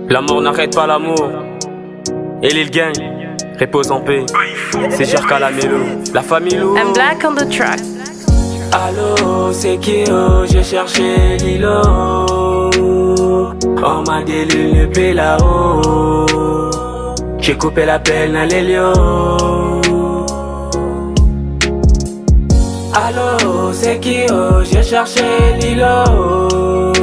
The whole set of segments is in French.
La mort n'arrête pas l'amour. Et Lil Gang, repose en paix. C'est Jerka la mélo, la famille lourde. I'm black on the track. Allô, c'est qui oh, j'ai cherché Lilo. On m'a délu le pied là-haut. J'ai coupé la pelle dans les lions. Allô, c'est qui oh, j'ai cherché Lilo.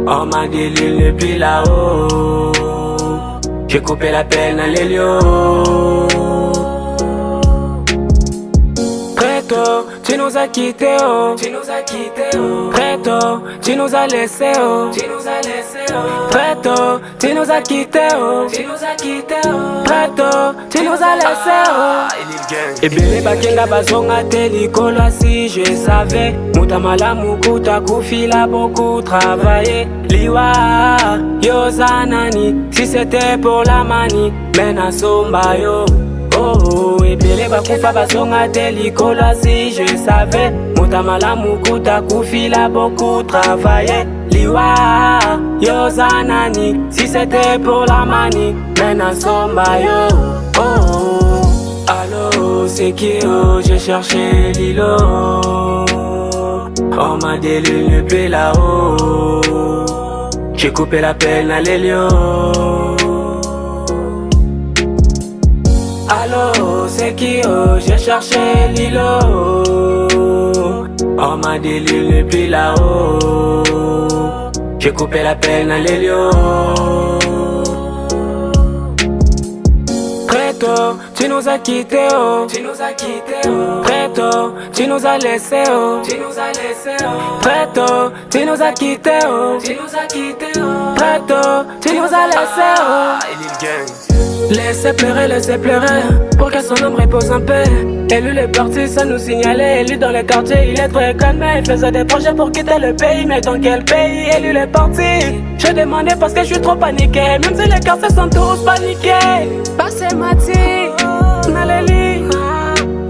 On m'a délu le pied là-haut. J'ai coupé la pelle dans les lions. Preto, tu nous as quittés, oh. Tu nous as quittés, oh. Preto, tu nous as laissés, oh. Tu nous as laissés, oh. Preto, tu nous as quittés, oh. Tu nous as quittés, oh. Preto, tu nous as laissés, oh. Et bébé bakenga bazonga telikolo si je savais. Mutamala mukuta kufila beaucoup travaillé. Liwa, yozanani, si c'était pour la manie, mena somba yo. Oh, et bele bakufa bazonga telikolo si je savais. Mutamala mukuta kufila beaucoup travaillé. Liwa, yozanani, si c'était pour la manie, mena somba yo. Oh, allô, c'est qui oh, j'ai cherché Lilo. On m'a délu le pied là-haut. J'ai coupé la pelle dans les lions. Allô, c'est qui oh, j'ai cherché Lilo. On m'a délu le pied là-haut. J'ai coupé la pelle dans les lions. Preto, tu nous as quittés, oh. Tu nous as quittés, oh. Preto, tu nous as laissés, oh. Tu nous as laissés, oh. Preto, tu nous as quittés, oh. Tu nous as quittés, oh. Preto, tu nous as laissés, oh. Laissez pleurer, pour que son âme repose en paix. Et lui est parti sans nous signaler. Et lui dans le quartier, il est très calmé. Il faisait des projets pour quitter le pays, mais dans quel pays? Et lui est parti. J'ai demandé parce que je suis trop paniqué. Même si les quartiers sont tous paniqués. Passez Mati, Naleli,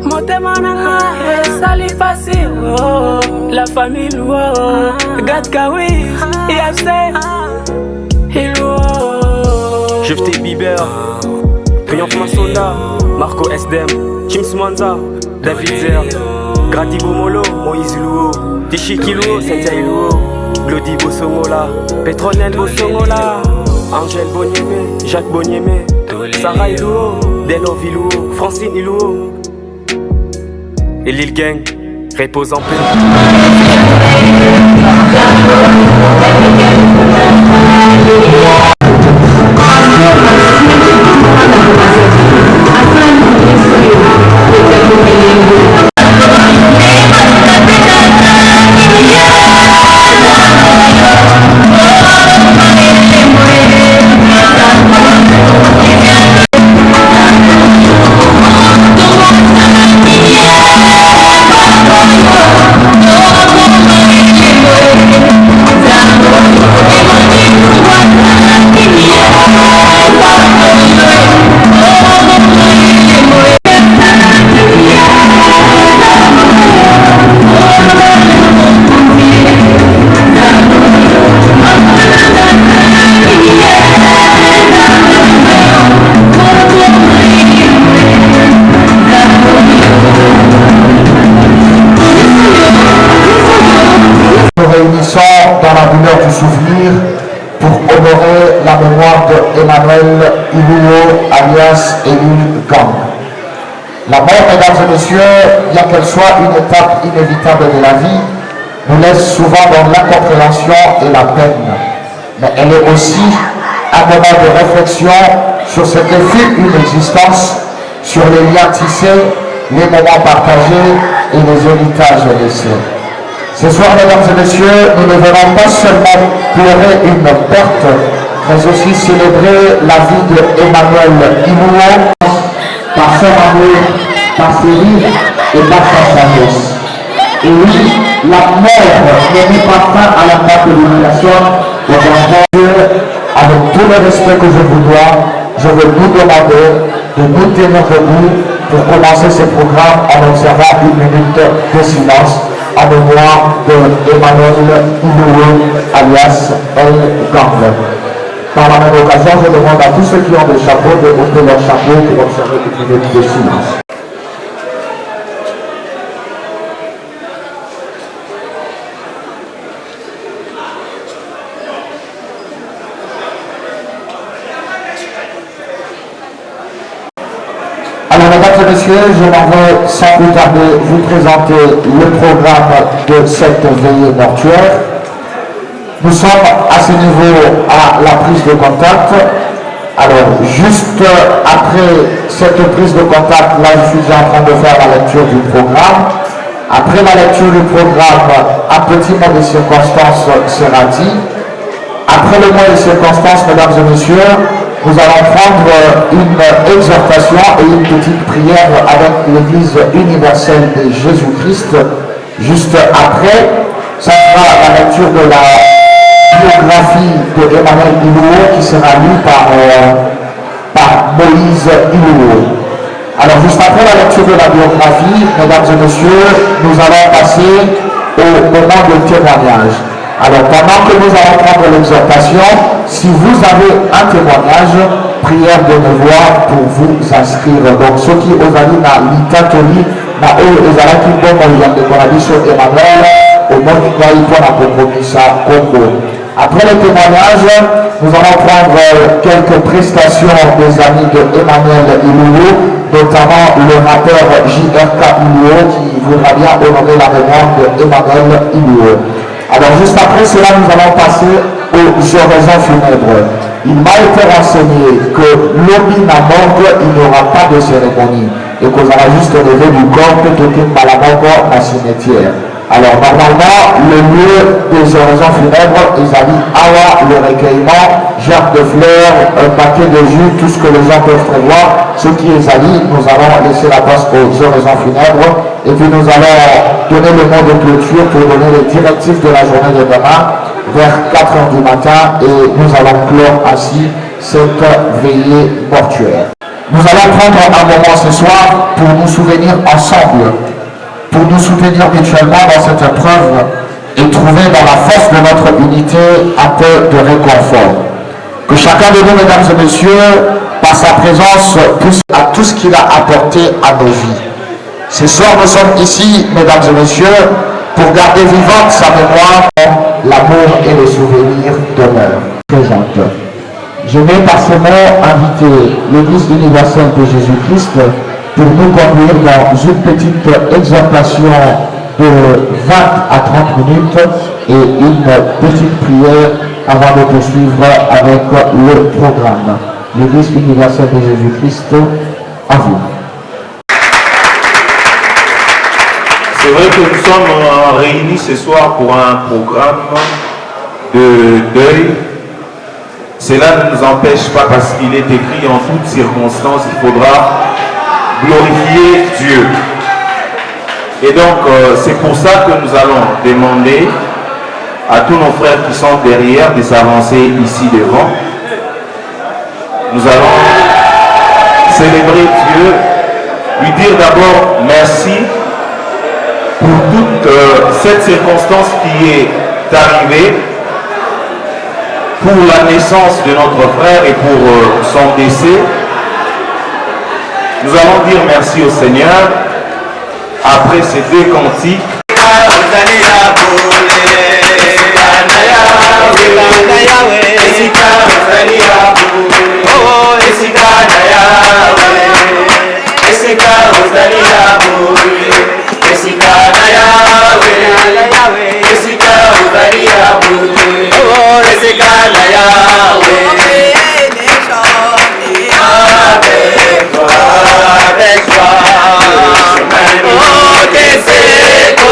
Motemanana, Sali Fassi, oh, la famille, oh, Gatkawi, IFC, Hilo. Jephté Bieber, Triumph Masonda, Marco SDM, James Mwanza, David Zer, Grady Bomolo, Moïse Luo, Tichi Kiluo, Sentia Iluo, Glody Bosomola, Petronel Bosomola, Angèle Boniemé, Jacques Boniemé, Sarah Iluo, Delo Viluo, Francine Iluo. Et Lil Gang, repose en paix. Dans la douleur du souvenir pour honorer la mémoire de Emmanuel Iluo alias Lil Gang. La mort, mesdames et messieurs, bien qu'elle soit une étape inévitable de la vie, nous laisse souvent dans l'incompréhension et la peine. Mais elle est aussi un moment de réflexion sur ce que fut une existence, sur les liens tissés, les moments partagés et les héritages laissés. Ce soir, mesdames et messieurs, nous ne venons pas seulement pleurer une perte, mais aussi célébrer la vie de Emmanuel Iluo par son amour, par ses rires et par sa sagesse. Et oui, la mort ne met pas fin à la part de l'humiliation. Avec tout le respect que je vous dois, je veux vous demander de nous tenir debout pour commencer ce programme en observant une minute de silence en mémoire de Emmanuel Iluo alias El Gang. Par la même occasion, je demande à tous ceux qui ont des chapeaux de ôter leur chapeau pour observer une minute de silence. Alors, mesdames et messieurs, je m'en vais sans plus tarder vous présenter le programme de cette veillée mortuaire. Nous sommes à ce niveau à la prise de contact. Alors, juste après cette prise de contact, là, je suis déjà en train de faire la lecture du programme. Après la lecture du programme, un petit mot de circonstance sera dit. Après le mot de circonstance, mesdames et messieurs, nous allons prendre une exhortation et une petite prière avec l'Église universelle de Jésus-Christ. Juste après, ça sera la lecture de la biographie de Emmanuel Ilouo qui sera lue par Moïse Ilouo. Alors juste après la lecture de la biographie, mesdames et messieurs, nous allons passer au moment de témoignage. Alors pendant que nous allons prendre l'exhortation, si vous avez un témoignage, prière de devoir pour vous inscrire. Donc ceux qui osent aller dans l'Italie, dans eux, ils allaient qui vont dans le Conadition Emmanuel, au monde qui va y prendre un compromis à Congo. Après le témoignage, nous allons prendre quelques prestations des amis de Emmanuel Ilouo, notamment le rappeur JRK Ilouo qui voudra bien honorer la mémoire de Emmanuel Ilouo. Alors juste après cela, nous allons passer aux oraisons funèbres. Il m'a été renseigné que l'obit na morgue, il n'y aura pas de cérémonie et qu'on aura juste levé du corps que tout est la mort dans le cimetière. Alors normalement, le lieu des oraisons funèbres, ils allaient avoir le recueillement, jarre de fleurs, un paquet de jus, tout ce que les gens peuvent prévoir. Ce qui est allé, nous allons laisser la place aux oraisons funèbres et puis nous allons donner le mot de clôture pour donner les directives de la journée de demain vers 4 h du matin et nous allons clore ainsi cette veillée mortuaire. Nous allons prendre un moment ce soir pour nous souvenir ensemble, pour nous soutenir mutuellement dans cette épreuve et trouver dans la force de notre unité un peu de réconfort. Que chacun de nous, mesdames et messieurs, par sa présence, puisse à tout ce qu'il a apporté à nos vies. Ce soir, nous sommes ici, mesdames et messieurs, pour garder vivante sa mémoire, l'amour et les souvenirs demeurent présentes. Je vais par ce mot inviter l'Église universelle de Jésus-Christ pour nous conduire dans une petite exhortation de 20 à 30 minutes et une petite prière avant de poursuivre avec le programme. L'Église universelle de Jésus-Christ, à vous. C'est vrai que nous sommes réunis ce soir pour un programme de deuil. Cela ne nous empêche pas, parce qu'il est écrit en toutes circonstances, il faudra glorifier Dieu. Et donc, c'est pour ça que nous allons demander à tous nos frères qui sont derrière de s'avancer ici devant. Nous allons célébrer Dieu, lui dire d'abord merci pour toute cette circonstance qui est arrivée, pour la naissance de notre frère et pour son décès. Nous allons dire merci au Seigneur après ces deux cantiques. Avec toi, oh, que c'est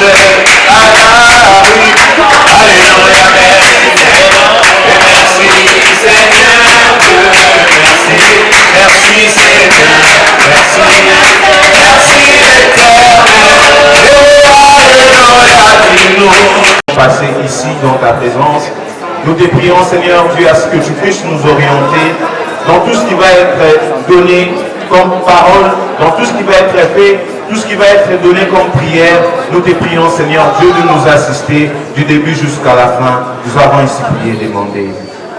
à la rue. Alléluia, merci Seigneur, et merci Seigneur Dieu, merci, merci Seigneur, merci, merci Éternel. Passer ici dans ta présence, nous te prions Seigneur Dieu à ce que tu puisses nous orienter dans tout ce qui va être donné comme parole, dans tout ce qui va être fait, tout ce qui va être donné comme prière. Nous te prions Seigneur Dieu de nous assister du début jusqu'à la fin. Nous avons ici prié et demandé.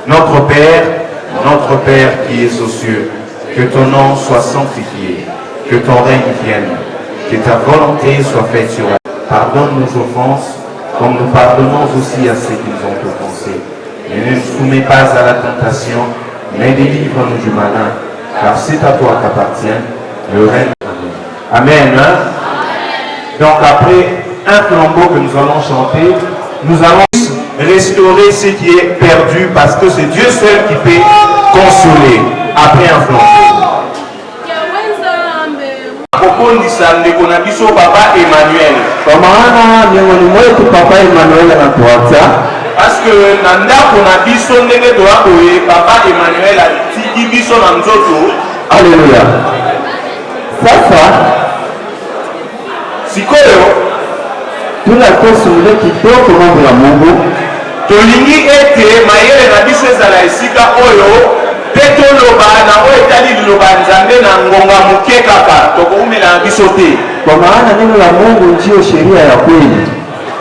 Notre Père qui es aux cieux, que ton nom soit sanctifié, que ton règne vienne, que ta volonté soit faite sur la terre. Pardonne nos offenses, comme nous pardonnons aussi à ceux qui nous ont offensés. Et ne nous soumets pas à la tentation, mais délivre-nous du malin, car c'est à toi qu'appartient le règne. Amen. Hein? Donc après un flambeau que nous allons chanter, nous allons restaurer ce qui est perdu, parce que c'est Dieu seul qui peut consoler après un flambeau. Kokondisa ndeko na biso papa Emmanuel. Pamaana miongoni mwetu papa Emmanuel anatuacha. Parce que na ndako na biso ndenge toa koye papa Emmanuel atiki biso na nzoto. Alléluia. Sasa sikoyo tunakosule kitoko mambo ya Mungu. Tolingi ete mayele na biso ezala esika oyo petoloba na oyo etali liloba nzambe na ngonga muke kaka tokoumela na biso te. Kwa maana neno la Mungu ndiyo sheria ya kweli.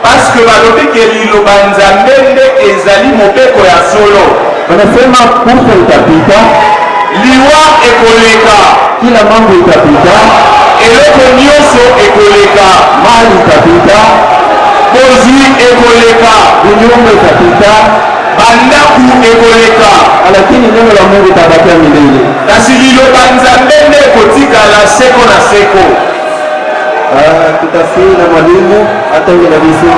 Parce que balobi ke liloba nzambe nde ezali mopeko ya solo. Wanasema kufa itapita, liwa ekoleka, kila mambo itapita, eloko nyonso ekoleka, mali itapita, kozwi ekoleka, unyumba itapita, bandaku ekoleka, lakini neno la Mungu litabakia milele. Kasi liloba nzambe nde ekotikala seko na seko. Tutafiri na mwalimu hata ile kabisa.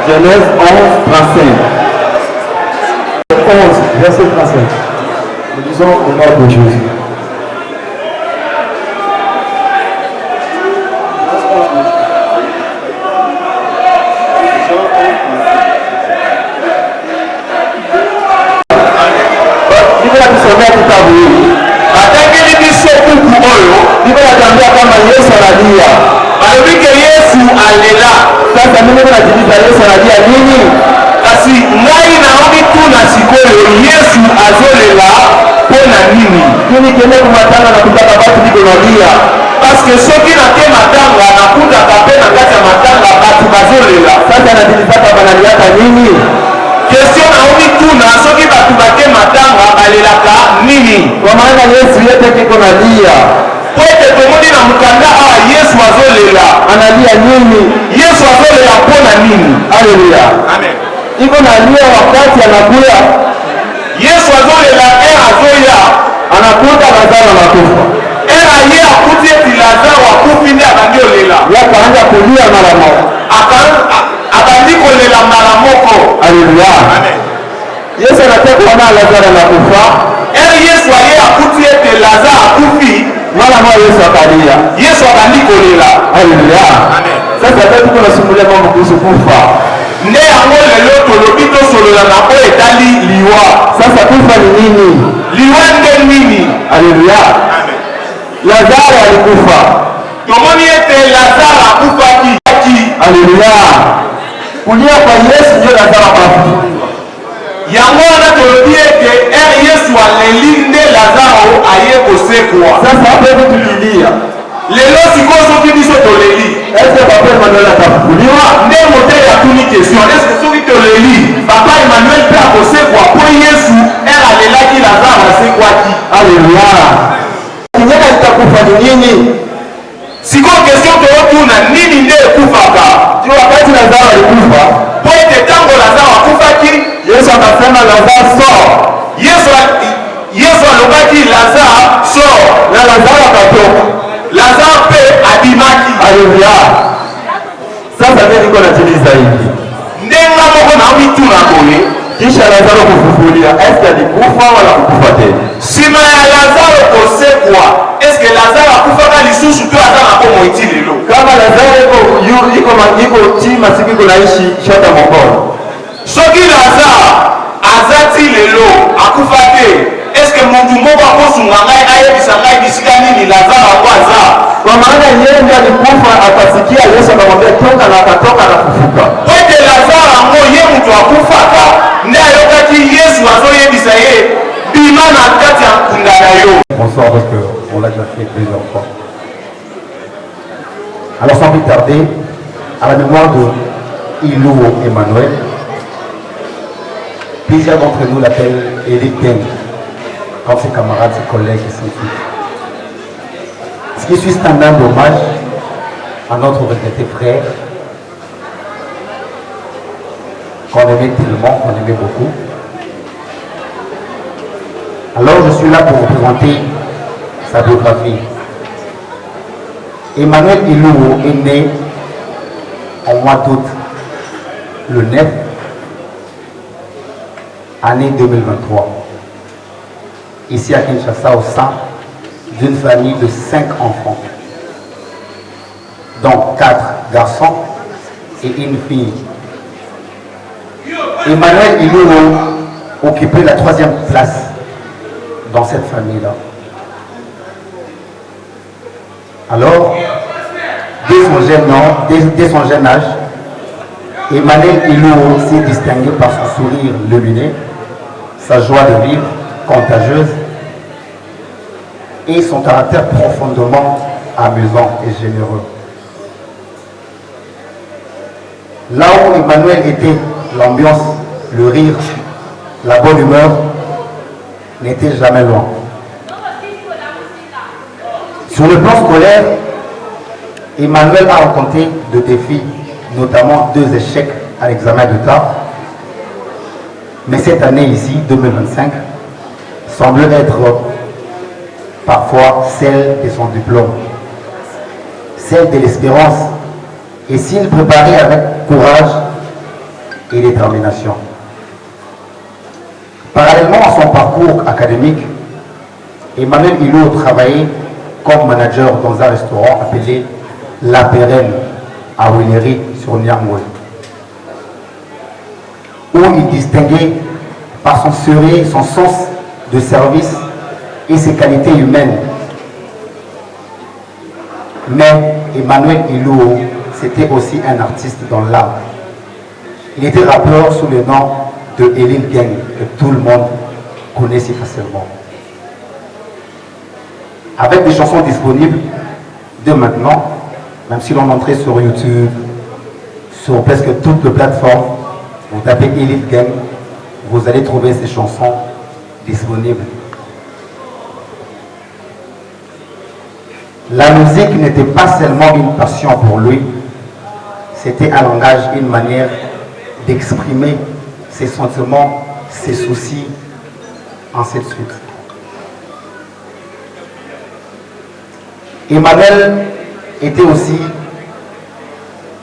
Genèse 11:35. 11 verset 35. Nous disons au nom de Jésus. Atengeli biso kuku oyo Biblia inatuambia kama Yesu analia. balobike Yesu alela. Sasa mimi najiuliza Yesu analia nini? Kasi ngai naomi tuna sikoyo Yesu azolela pona nini? Nini kile kumatana na kutaka watu biko nalia? Parce que soki nake matanga nakutaka mpe na kati ya matanga bato bazolela. Sasa najiuliza banaliaka nini? Question naomi tuna soki bato bake matanga balelaka nini? Kwa maana Yesu yete kiko nalia. Po ete tomoni na mukanda awa Yesu azolela. Analia nini? Yesu azolela pona nini? Haleluya. Amen. Iko nalia wakati anakuya. Yesu azolela azoya Anakuta Lazaro anakufa. ye akuti eti Lazaro akufi nde abandi olela. Yakaanza kulia mara moja. Abandi kolela mara moko. Haleluya. Amen. Yesu anataka kuona Lazaro anakufa. Yesu aye akuti eti Lazaro akufi. Mara moja Yesu akalia. Yesu abandi kolela. Haleluya. Amen. Sasa tuko tunasumulia mambo kuhusu kufa. Nde yango lelo tolobi tosolola na oyo etali liwa. Sasa kufa ni nini? Liwa nde nini? Haleluya. Amen. Lazaro alikufa. Tomoni ete Lazaro akufaki. Haleluya. Kulia kwa Yesu ndio Lazaro akafufuliwa. Yango wana tolobi ete Yesu aleli nde Lazaro aye kosekwa. Sasa hapo hivi tulilia. Lelo sikoyo soki biso toleli. Est-ce que papa Emmanuel atafufuliwa? Nde motel atuni question. Est-ce que soki toleli papa Emmanuel mpe akosekwa po Yesu alelaki Lazaro asekwaki. Haleluya. Kinyaka itakufa ni nini? Sikoyo question toyotuna nini nde ekufaka. Ndio wakati Lazaro alikufa. Po ete ntango Lazaro akufaki Yesu akasema Lazaro sort. Yesu alobaki Lazaro sort. Na Lazaro akatoka. Lazaro mpe abimaki. Haleluya. Sasa mimi niko najiuliza hivi. Ndenga moko na mituna boye. Kisha Lazaro kufufulia, est-ce qu'il alikufa wala kukufa tena? Sima ya Lazaro kosekwa, est-ce que Lazaro akufaka lisusu to azana ko moiti lelo? Kama Lazaro iko tima siku iko naishi shota mokolo. Soki Lazare azati lelo akufa te, est-ce que mundu moko akosunga ngai ayebisa ngai bisika nini Lazare akwaza? Kwa maana yeye ndiye alikufa akasikia Yesu akamwambia toka, na akatoka na kufuka. Ote Lazare ango ye mutu akufaka nde ayokaki Yesu azoyebisa ye bima na kati ya nkunda na yo. Bonsoir, parce qu'on l'a déjà fait plusieurs fois. Alors sans plus tarder, à la mémoire de Ilouo Emmanuel, plusieurs d'entre nous l'appellent Eric Deng, comme ses camarades, ses collègues et ses filles. Ce qui suit, c'est un humble hommage à notre regretté frère, qu'on aimait tellement, qu'on aimait beaucoup. Alors je suis là pour vous présenter sa biographie. Emmanuel Ilouo est né en mois d'août, le 9, année 2023, ici à Kinshasa, au sein d'une famille de 5 enfants, dont 4 garçons et une fille. Emmanuel Ilouo occupait la 3e place dans cette famille-là. Alors, dès son jeune âge, Emmanuel Ilouo s'est distingué par son sourire lumineux, sa joie de vivre contagieuse et son caractère profondément amusant et généreux. Là où Emmanuel était, l'ambiance, le rire, la bonne humeur n'était jamais loin. Sur le plan scolaire, Emmanuel a rencontré de défis, notamment 2 échecs à l'examen d'État. Mais cette année ici, 2025, semble être parfois celle de son diplôme, celle de l'espérance, et s'il préparait avec courage et détermination. Parallèlement à son parcours académique, Emmanuel Ilouo travaillait comme manager dans un restaurant appelé La Pérenne à Willery sur Niamey, où il distinguait par son sérieux, son sens de service et ses qualités humaines. Mais Emmanuel Ilouo, c'était aussi un artiste dans l'art. Il était rappeur sous le nom de Elil Gang, que tout le monde connaît si facilement. Avec des chansons disponibles de maintenant, même si l'on entrait sur YouTube, sur presque toutes les plateformes, vous tapez Elite Gang, vous allez trouver ces chansons disponibles. La musique n'était pas seulement une passion pour lui, c'était un langage, une manière d'exprimer ses sentiments, ses soucis, ainsi de suite. Emmanuel était aussi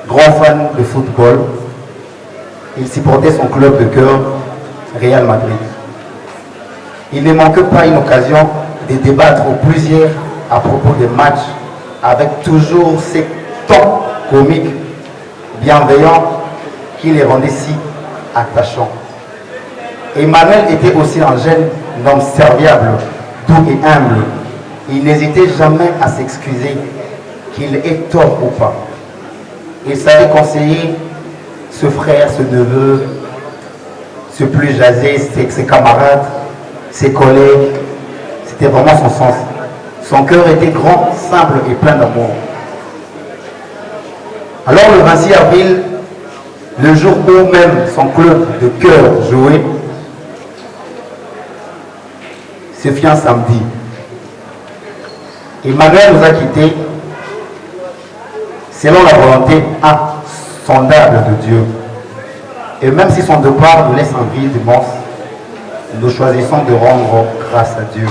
grand fan de football. Il supportait son club de cœur, Real Madrid. Il ne manquait pas une occasion de débattre plusieurs à propos des matchs, avec toujours ces tons comiques, bienveillants, qui les rendaient si attachants. Emmanuel était aussi un jeune homme serviable, doux et humble. Il n'hésitait jamais à s'excuser, qu'il ait tort ou pas. Il savait conseiller ce frère, ce neveu, ce plus jasé, ses camarades, ses collègues. C'était vraiment son sens. Son cœur était grand, simple et plein d'amour. Alors le 26 avril, le jour où même son club de cœur jouait, ce fut un samedi. Emmanuel nous a quittés selon la volonté insondable de Dieu. Et même si son départ nous laisse un vide immense, nous choisissons de rendre grâce à Dieu,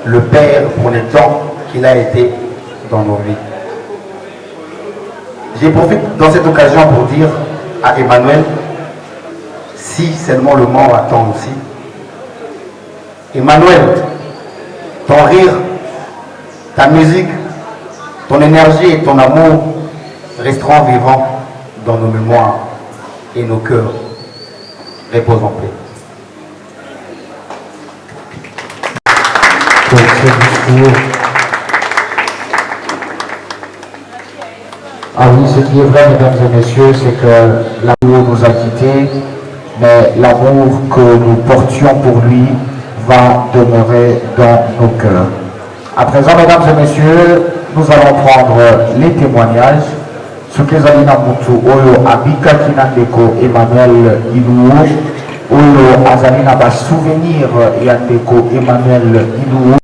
le Père, pour les temps qu'il a été dans nos vies. J'ai profité dans cette occasion pour dire à Emmanuel, si seulement le mort attend aussi, Emmanuel, ton rire, ta musique, ton énergie et ton amour resteront vivants dans nos mémoires et nos cœurs. Repose en paix. Pour ce discours. Ah oui, ce qui est vrai, mesdames et messieurs, c'est que l'amour nous a quittés, mais l'amour que nous portions pour lui va demeurer dans nos cœurs. À présent, mesdames et messieurs, nous allons prendre les témoignages. Ce que Zalina Moutou, Oyo Abika Kinandeko, Emmanuel Ilouo, Oyo Azalina va souvenir Yandeko, Emmanuel Ilouo.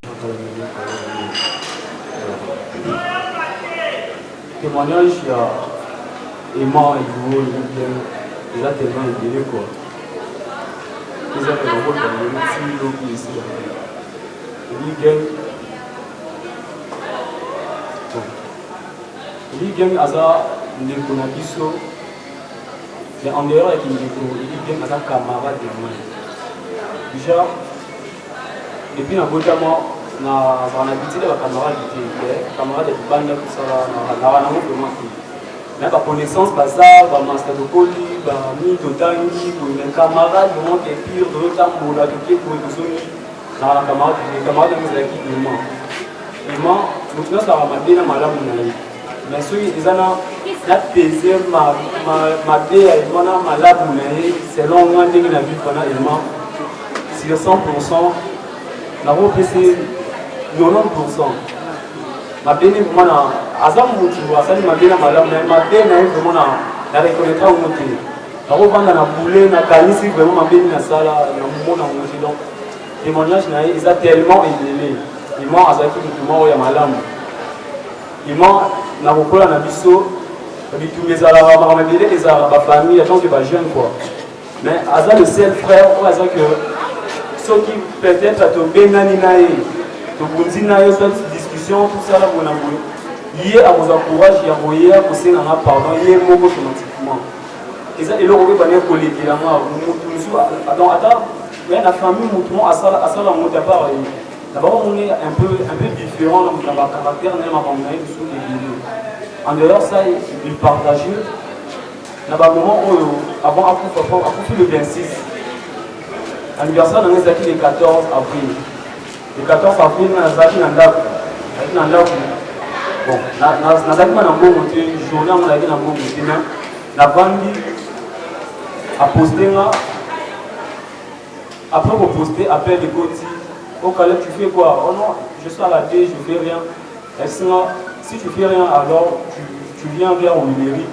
Témoignage, il y a Emma Ilouo, il a tellement aidé quoi. Ils ont fait un rôle dans le petit qui est ici. Il gagne à ça, ndeko na biso, mais en dehors avec ndeko, il gagne à sa camarade de moi. Déjà, depuis na botama na habitué les camarades de bande tout ça na vraiment mais par connaissance bazar, ba master de poli, ba mi totangi, mes camarades vraiment qui est pire de l'autre pour la qui pour les zones na camarade nous là qui vraiment. Et moi, maintenant ça va m'aider na malamu na lui. Mais ceux qui ont pesé ma dé à Imana, ma laboule, selon moi, dès que la vie pendant élément, sur 100%, nous avons pesé 90%. Ma dé n'est pas là. Azam Moutou, Azam ma dé n'a pas là, mais ma dé n'a vraiment la reconnaîtra au moté. Nous avons vendu la boulée, la canisse, vraiment ma dé n'a pas là, il y a un moment dans le moté. Donc, témoignage, ils ont tellement aidé. Ils m'ont azaké tout le monde, il y a ma lame. Ils m'ont na kokola na biso bitumbi ezalaka makamabele ezalaka bafamille atanke bajeune quoi mais aza le seul frère oyo aza que soki peut-être tobengani na ye tobundi na ye soit discussion tosala bona boye ye akozwa courage ya koyeya kosenganga pardon ye moko automatiquement eza eloko oyo bani kolekelanga motu mosusu ata na famille motu mo asala moto ya part d'abord on est un peu différent dans le caractère en dehors ça il partageait dans le moment où avant a fait le 26 l'anniversaire dans les le 14 avril le 14 avril on a zaki na ndako bon na zaki na mbongo te journée on a na mbongo te na bandi a posté là après vous poster appel de côté. Au Calais, tu fais quoi? Oh non, je suis à la D, je fais rien. Et sinon, si tu fais rien, alors tu viens vers au numérique.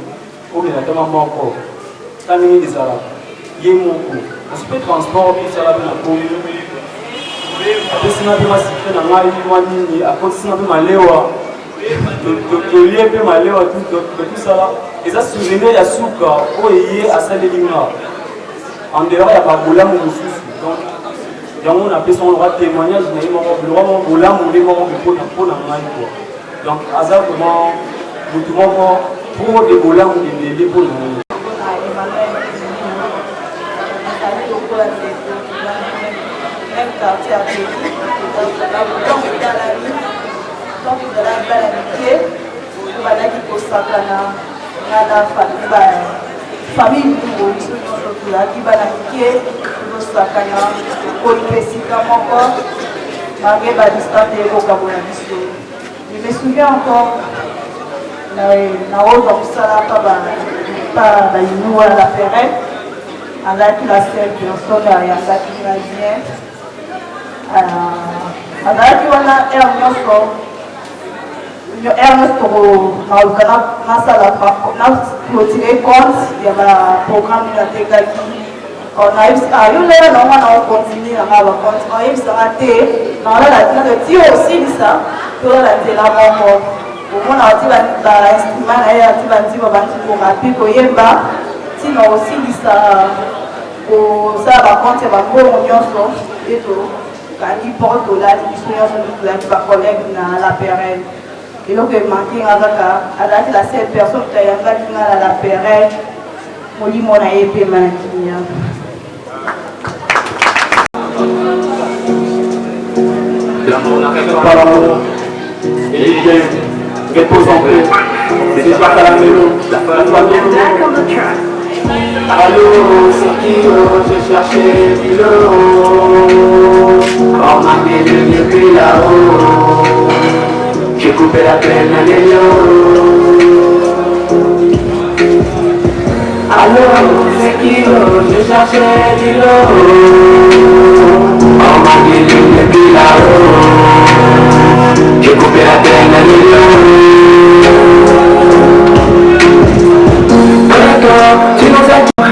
Oh, mais il y a tellement encore. Ça n'est pas ça. Il y a mon coup. On se peut transporter, ça va bien à commune. Après, si on a bien sifflé dans la vie, à côté, si on a bien maléwa. Le lien peut maléwa, tout ça là. Et ça, souvenir, il y a souka. Oh, il y a à ça de l'image. En dehors, il y a pas de boulot, mon souci. On a fait son droit de témoignage, mais le droit de boulot, donc, hasard, comment, tout le monde, pour des boulons, des dépôts. Famille qui va sakana kolipesika moko malgré la distance de l'Okabola. Je me souviens encore na oza kusala pa na inu à la Ferret avec la seule personne ayangaki na bien azalaki wana aire nyonso nasala clôturer compte ya baprogramme natekaki on a eu ça, on a continué à avoir on a eu ça raté, on a dit aussi ça, que la télé mort. Au moins on a dit l'instrument là, on a dit pour rappeler que yemba, sinon aussi dit ça, pour ça va compter va bon on et tout, quand il porte là, il se souvient de la collègue dans la période. Et donc il manquait avec la seule personne qui a engagé dans la période, mon lit mon a été manqué. Par amour, et repose en paix. C'est pas la mélo, la famille. Allô, c'est qui je cherchais Milo. On m'a mis le mieux puis là-haut. J'ai coupé la peine à l'élo. Allô, c'est qui je cherchais Milo. On m'a mis le mieux puis là-haut. J'ai coupé la peine à l'élo.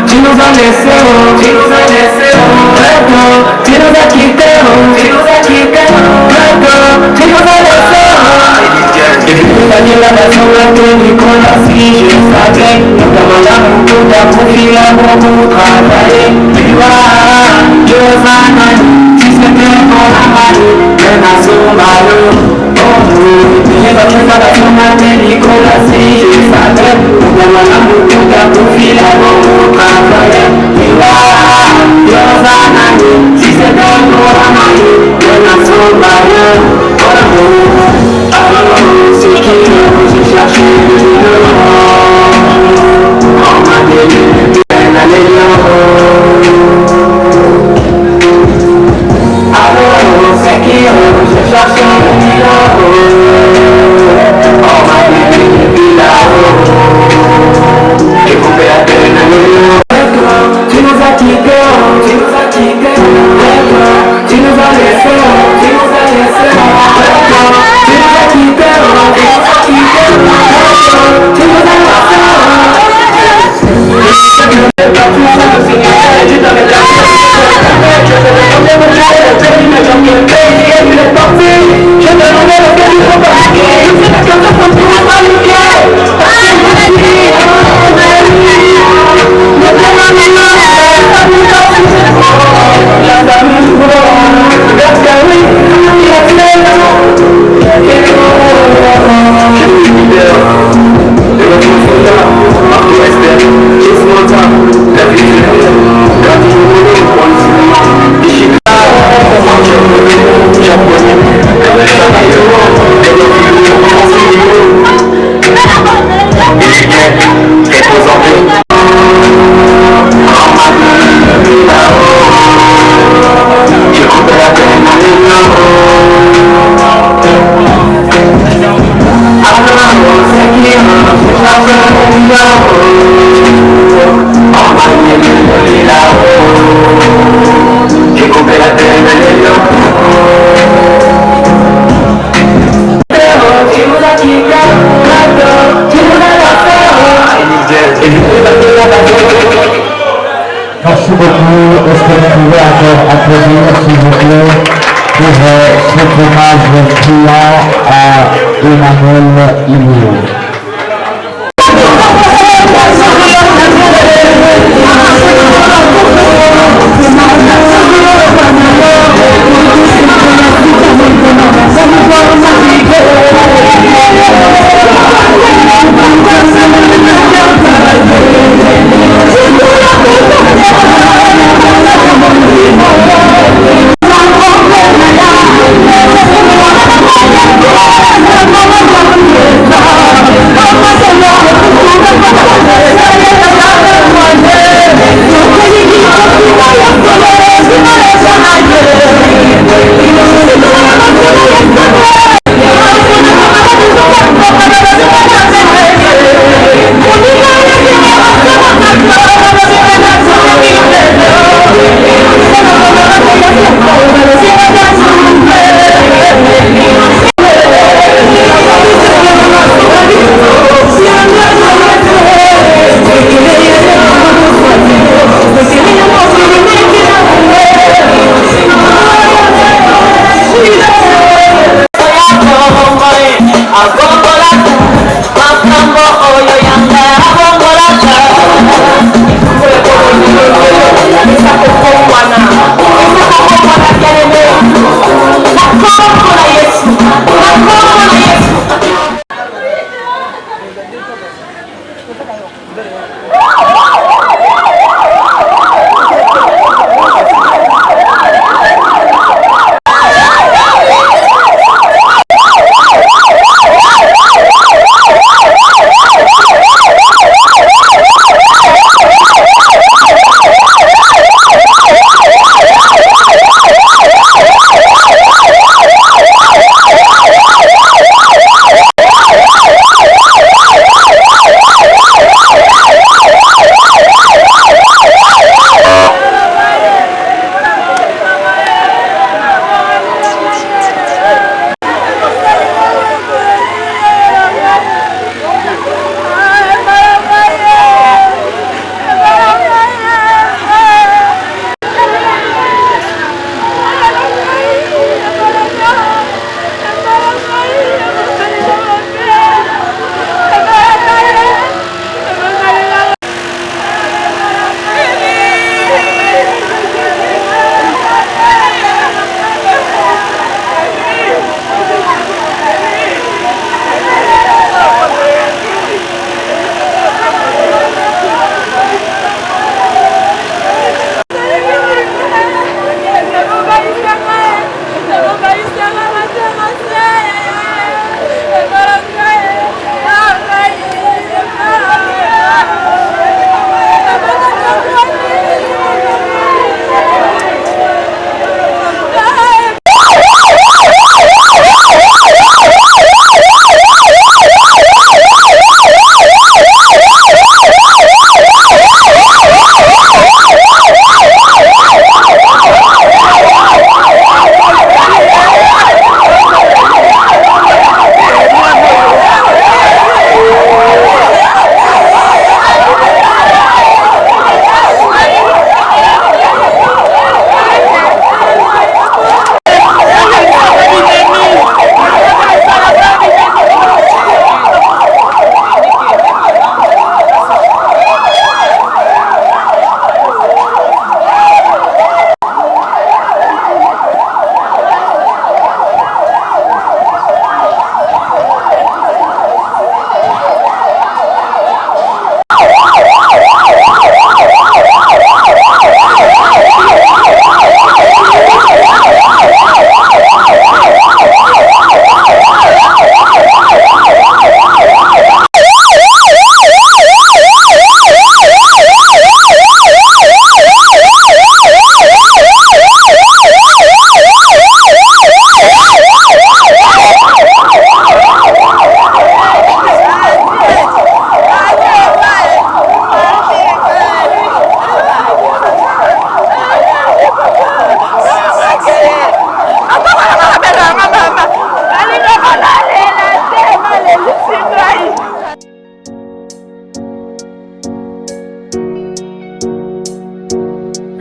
Tu nous as laissé, tu nous as laissé, tu nous as quitté, tu nous as quitté, tu nous as laissé. Et puis la maison a tenu qu'on a si je savais, notamment là tout a profilé pour travailler. Tu vois, je sais, si c'était pour la malle, mais ma sommalo. Et votre femme a tenu qu'on a si je savais, notamment là tout a profilé pour travailler. Tu vois, je sais, si c'était pour la malle, mais ma sommalo. C'est qui je cherchais le on m'a dit bien aller alors c'est qui je cherchais le on m'a dit là-haut j'ai coupé la peine tu nous as quitté, tu nous as quitté, tu nous as laissé, tu nous as laissé. Merci beaucoup. Est-ce que vous pouvez encore applaudir, s'il vous plaît, pour cet hommage brillant à Emmanuel Illouz.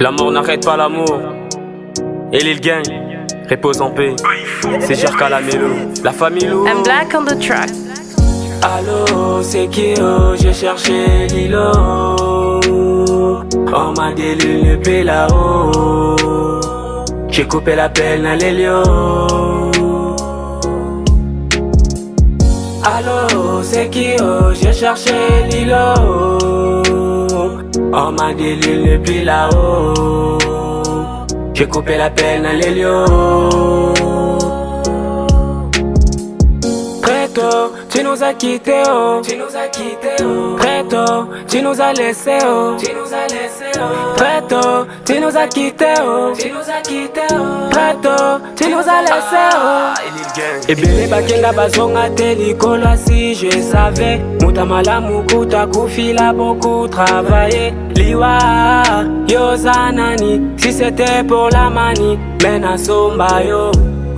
La mort n'arrête pas l'amour. Et Lil Gang, repose en paix. C'est Jerka la mélo, la famille lourde. I'm black on the track. Allô, c'est qui oh, j'ai cherché Lilo. On m'a délu le pied là-haut. J'ai coupé la pelle dans les lions. Allô, c'est qui oh, j'ai cherché Lilo. On m'a délu le pied là-haut. J'ai coupé la pelle dans les lions. Très tôt, tu nous as quittés, oh. Tu nous as quittés, oh. Très tôt, tu nous as laissés, oh. Tu nous as laissés, oh. Très tôt, tu nous as quittés, oh. Tu nous as quittés, oh. Très tôt, tu nous as laissés, oh. Et bien bakenga bazonga telikolo si je savais. Mutamala mukuta kufila beaucoup travaillé. Liwa yozanani si c'était pour la manie. Mena somba yo.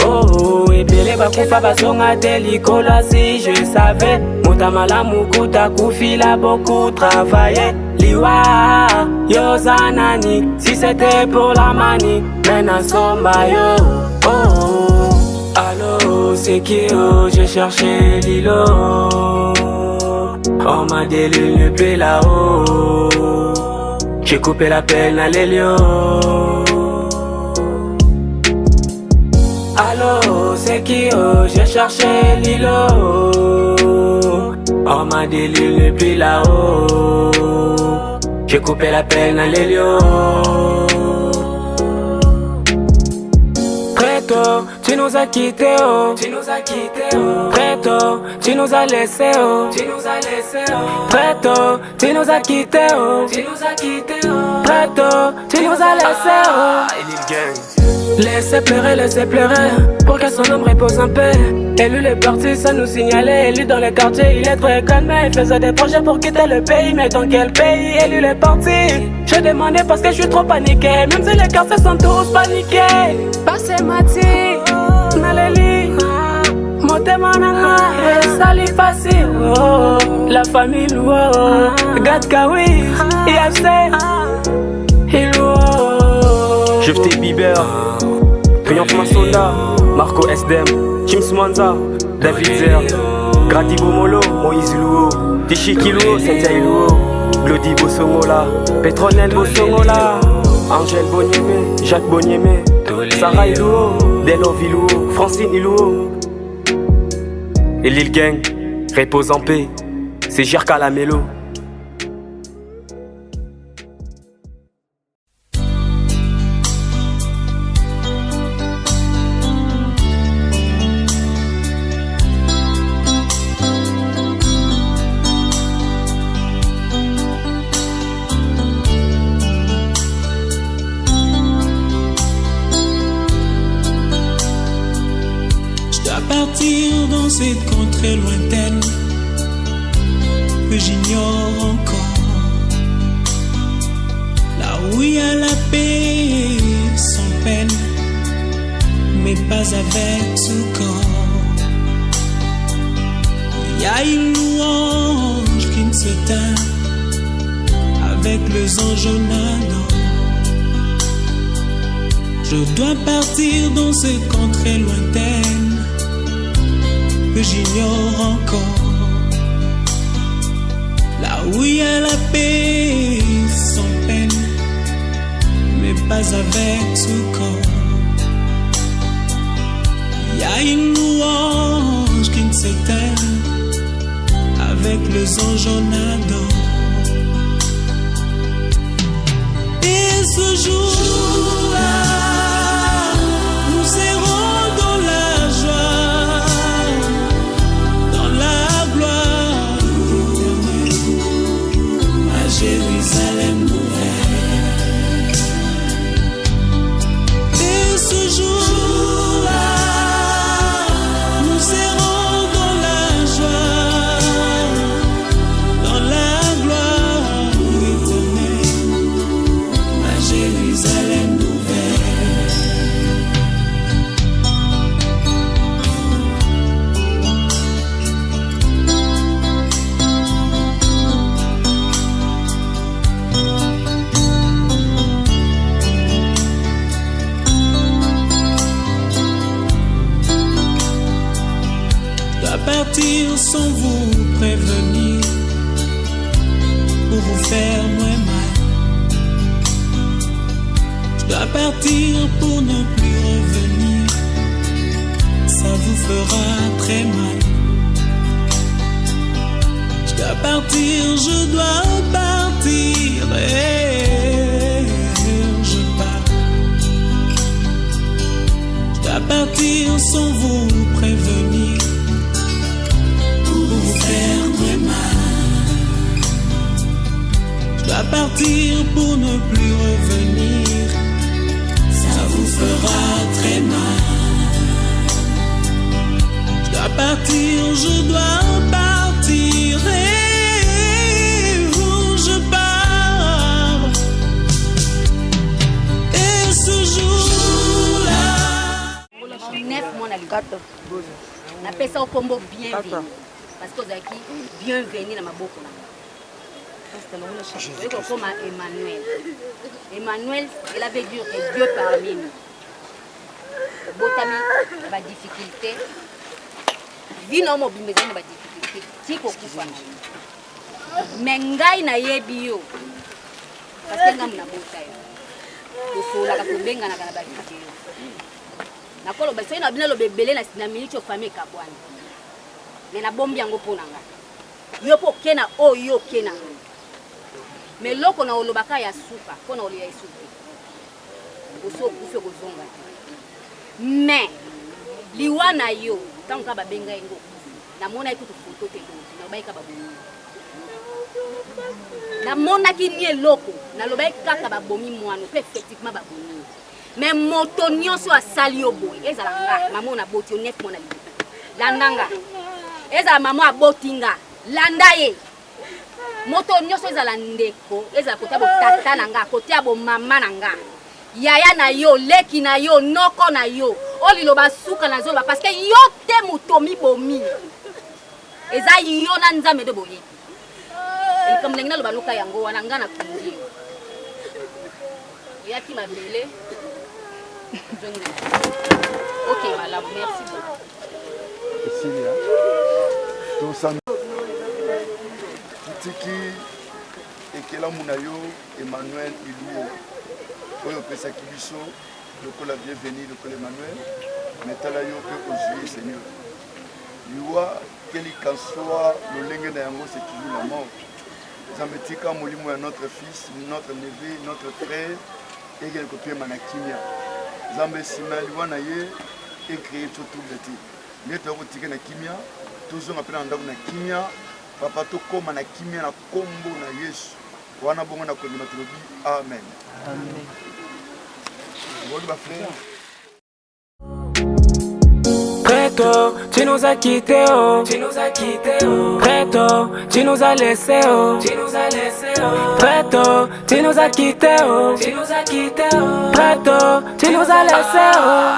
Oh, et bien bakufa bazonga telikolo si je savais. Mutamala mukuta kufila beaucoup travaillé. Liwa yozanani si c'était pour la manie. Mena somba yo. Oh. Allô, c'est qui oh, j'ai cherché Lilo. On m'a délu le pied là-haut. J'ai coupé la pelle dans les lions. Allô, c'est qui oh, j'ai cherché Lilo. On m'a délu le pied là-haut. J'ai coupé la pelle dans les lions. Très tôt, tu nous as quittés, oh. Tu nous as quittés, oh. Très tôt, tu nous as laissés, oh. Tu nous as laissés, oh. Très tôt, tu nous as quittés, oh. Tu nous as quittés, oh. Très tôt, tu nous as laissés, oh. Laissez pleurer, pour que son âme repose en paix. Et lui est parti sans nous signaler. Et lui dans le quartier, il est très calmé. Il faisait des projets pour quitter le pays. Mais dans quel pays? Et lui est parti. Je demandais parce que je suis trop paniqué. Même si les quartiers sont tous paniqués. Passez Mati, Naleli, Motemanana, Sali Fassi, oh, la famille, oh, Gatkawi, IFC, Hilo. Jefté Bieber, Triomphe Masonda, Marco SDM, James Manza, David Zer, Grady Bomolo, Moïse Luo, Tichi Kilo, Sentia Iluo, Glody Bosongola, Petronel Bosongola, Angèle Boniemé, Jacques Boniemé, Sarah Iluo, Delo Viluo, Francine Iluo. Et Lil Gang, repose en paix, c'est Jerka la mélo. Dans cette contrée lointaine que j'ignore encore, là où il y a la paix sans peine, mais pas avec tout corps. Il y a une louange qui ne se teint avec les anges en ardent. Je dois partir dans cette contrée lointaine que j'ignore encore, là où il y a la paix sans peine, mais pas avec tout corps. Il y a une louange qui ne s'éteint avec les anges en ardent. Et ce jour-là, nous serons dans la joie, Jérusalem nouvelle. Et ce jour-là, nous serons dans la joie, dans la gloire éternelle, à Jérusalem. sans vous prévenir, pour vous faire moins mal. Je dois partir pour ne plus revenir, ça vous fera très mal. Je dois partir, je dois partir, et je pars. Je dois partir sans vous prévenir, pour vous faire très mal. Je dois partir pour ne plus revenir, ça vous fera très mal. Je dois partir, je dois partir, et je pars. Et ce jour-là, neuf mois na ligato na pesa au combo bienvenue parce que zaki bienvenue na maboko na comme Emmanuel il avait dit que Dieu parmi nous botami ba difficulté vie na mo bimbeza na ba difficulté tiko kufa na mais ngai na yebi yo parce que ngam na bota yo kosola ka kubenga na kana ba difficulté nakolo basi na bina lo bebele na minute famille kabwana mais na bombi yango pona nga yo po kena o yo kena mais loko na olobaka ya suka pona oli ya suka oso kufe kozonga mais liwana yo tanka babenga ngo na mona ikutu photo te na baika babomi na mona kinie loko na lobaika kaka babomi mwano pe effectivement babomi. Mais moto nyonso asali yo boy ezala nga mama na boti 9 mois na libo landanga ezala mama abotinga landa ye moto nyonso ezala ndeko ezala kotia bo tata na nga kotia bo mama na nga yaya na yo leki na yo noko na yo olilo basuka na zoba parce que yo te moto mi bomi eza yo na nzambe de boye el comme lengna lo baluka yango wana nga na kundi yaki mabele. Ok, madame, merci beaucoup. Cecilia, Tiki Ekela Munayo, Emmanuel Iluo, Oyo Pesa Kibiso, le col a bienvenue, le col Emmanuel, Metalayo peut aujourd'hui, Seigneur. Liwa, quel qu'en soit, le lingue d'Yango, c'est toujours la mort. Zametika Molimo est notre fils, notre neveu, notre frère, et quelque peu Manakimia. Zambe Sima Liwana ye et créé tout le temps. Nous avons tiré na kimia, toujours appelé en na kimia, papa to comme na kimia na combo na Yesu. Wana bongo na kondimatologie. Amen. Amen. Bonjour ma frère. Très tôt, tu nous as quittés, oh. Tu nous as quittés, oh. Très tôt, tu nous as laissés, oh. Tu nous as laissés, oh. Très tôt, tu nous as quittés, oh. Tu nous as quittés, oh. Très tôt, tu nous as laissés, oh.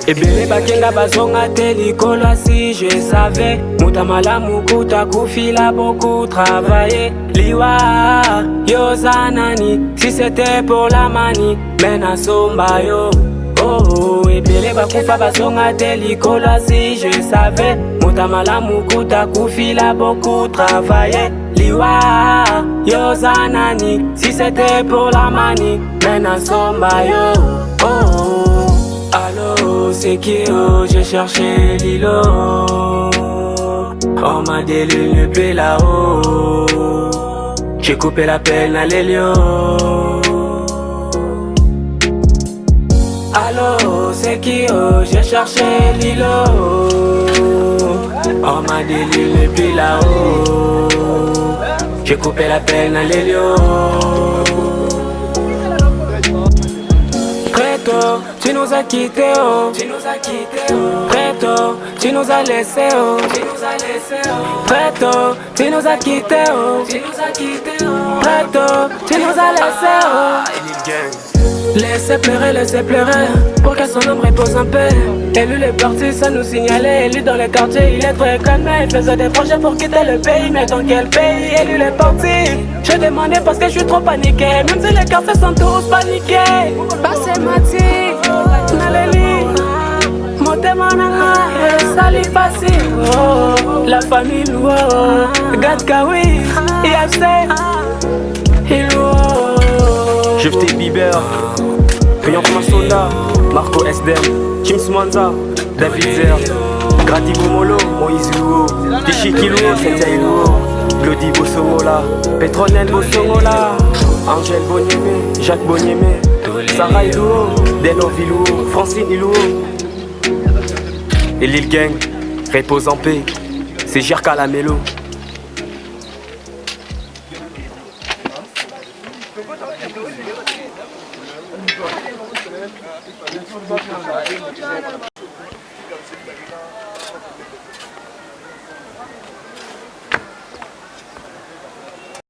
Et bien bakenga bazonga telikolo si je savais. Mutamala mukuta kufila beaucoup travaillé. Liwa yozanani si c'était pour la manie. Mena somba yo. Oh, et bien bakufa bazonga telikolo si je savais. Mutamala mukuta kufila beaucoup travaillé. Liwa yozanani si c'était pour la manie. Mena somba yo. Oh, allô, c'est qui oh, j'ai cherché l'îlot. On m'a délu le pied là-haut. J'ai coupé la pelle à l'hélio. Allô, c'est qui oh, j'ai cherché l'îlot. On m'a délu le pied là-haut. J'ai coupé la pelle à l'hélio. Très tôt, tu nous as quittés, oh. Tu nous as quittés, oh. Très tôt, tu nous as laissés, oh. Tu nous as laissés, oh. Très tôt, tu nous as quittés, oh. Tu nous as quittés, oh. Très tôt, tu nous as laissés, oh. Laissez pleurer, pour que son homme repose en paix. Et lui est parti, ça nous signalait. Et lui dans le quartier, il est très calmé. Il faisait des projets pour quitter le pays, mais dans quel pays? Et lui est parti. J'ai demandé parce que je suis trop paniqué. Même si les quartiers sont tous paniqués. Passez Mati, Naleli, Motemananga, Sali Fassi, la famille Luo, Gatkawi, IFC, Ilo. Jephté Bieber, Priyank Masonda, Marco SDM, James Manza, David Zer, Grady Bomolo, Moïse Luo, Tichi Kiluo, Cynthia Iluo, Glody Bosongola, Petronel Bosongola, Angèle Boniemé, Jacques Boniemé, Sarah Iluo, Deno Viluo, Francine Iluo. Et Lil Gang, repose en paix, c'est Jirka la mélo.